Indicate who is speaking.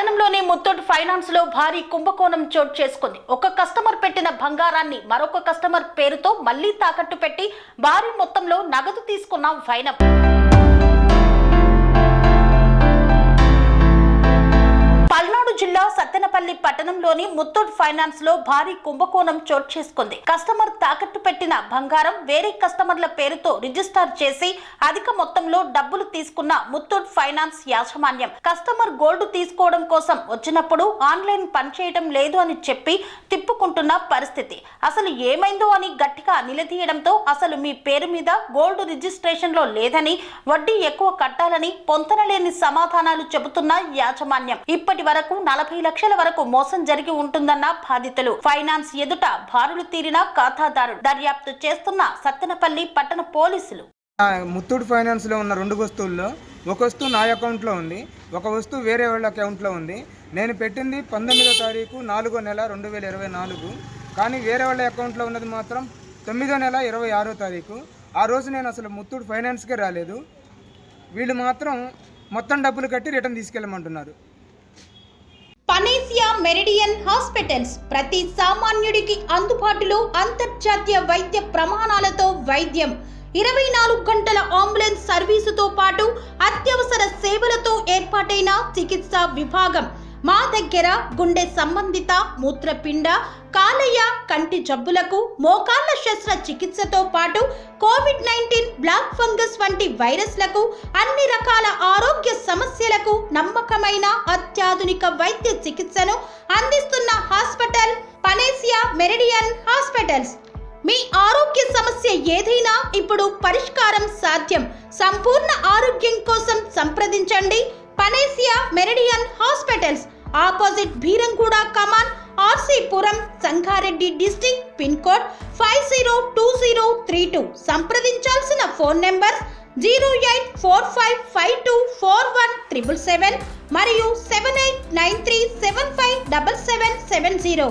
Speaker 1: పట్టణంలోని ముత్తూట్ ఫైనాన్స్ లో భారీ కుంభకోణం చోటు చేసుకుంది. ఒక కస్టమర్ పెట్టిన బంగారాన్ని మరొక కస్టమర్ పేరుతో మళ్లీ తాకట్టు పెట్టి భారీ మొత్తంలో నగదు తీసుకున్న వైనం. పల్నాడు జిల్లా సత్తెనపల్లి పట్టణంలోని ముత్తూట్ ఫైనాన్స్ లో భారీ కుంభకోణం చోటు చేసుకుంది. కస్టమర్ తాకట్టు పెట్టిన బంగారం వేరే కస్టమర్ల పేరుతో రిజిస్టర్ చేసి అధిక మొత్తంలో డబ్బులు తీసుకున్న ముత్తూట్ ఫైనాన్స్ యాజమాన్యం కస్టమర్ గోల్డ్ తీసుకోవడం కోసం వచ్చినప్పుడు ఆన్లైన్ పనిచేయడం లేదు అని చెప్పి తిప్పుకుంటున్న పరిస్థితి. అసలు ఏమైందో అని గట్టిగా నిలదీయడంతో అసలు మీ పేరు మీద గోల్డ్ రిజిస్ట్రేషన్ లో లేదని, వడ్డీ ఎక్కువ కట్టాలని పొంతనలేని సమాధానాలు చెబుతున్న యాజమాన్యం. ఇప్పటి వరకు 40 లక్షల వరకు మోసం జరిగి ఉంటుందన్న బాధితులు. ఫైనాన్స్ ఎదుట బారులు తీరిన ఖాతాదారుడు. దర్యాప్తు చేస్తున్న సత్తెనపల్లి పట్టణ పోలీసులు.
Speaker 2: ముత్తూట్ ఫైనాన్స్ లో ఉన్న 2 వస్తువుల్లో ఒక వస్తువు నా అకౌంట్ లో ఉంది, ఒక వస్తువు వేరే వాళ్ళ అకౌంట్ లో ఉంది. నేను పెట్టింది 19వ తారీఖు 4వ నెల 2024, కానీ వేరే వాళ్ళ అకౌంట్ లో ఉన్నది మాత్రం 9వ నెల 26వ తారీఖు. ఆ రోజు నేను అసలు ముత్తూట్ ఫైనాన్స్కే రాలేదు. వీళ్ళు మాత్రం మొత్తం డబ్బులు కట్టి రిటర్న్ తీసుకెళ్ళమంటున్నారు.
Speaker 3: పనేసియా మెరిడియన్ హాస్పిటల్స్ ప్రతి సామాన్యుడికి అందుబాటులో అంతర్జాతీయ వైద్య ప్రమాణాలతో వైద్యం, 24 గంటల అంబులెన్స్ సర్వీసుతో పాటు అత్యవసర సేవలతో ఏర్పాటైన చికిత్సా విభాగం. మా దగ్గర గుండె సంబంధిత, మూత్రపిండ, కాలేయ, కంటి జబ్బులకు, మోకాళ్ల శస్త్ర చికిత్సతో పాటు కోవిడ్-19, బ్లాక్ ఫంగస్ వంటి వైరస్లకు, అన్ని రకాల ఆరోగ్య సమస్యలకు నమ్మకమైన అత్యాధునిక వైద్య చికిత్సను అందిస్తున్న హాస్పిటల్ పనేసియా మెరిడియన్ హాస్పిటల్స్. మీ ఆరోగ్య సమస్య ఏదైనా ఇప్పుడు పరిష్కారం సాధ్యం. సంపూర్ణ ఆరోగ్యం కోసం సంప్రదించండి Panacea Meridian hospitals. Opposite Bheeramguda Kaman, RC Puram, Sangareddy district. Pin code 502032. సంప్రదించాల్సిన ఫోన్ నెంబర్ 0845524177 మరియు 7893757770.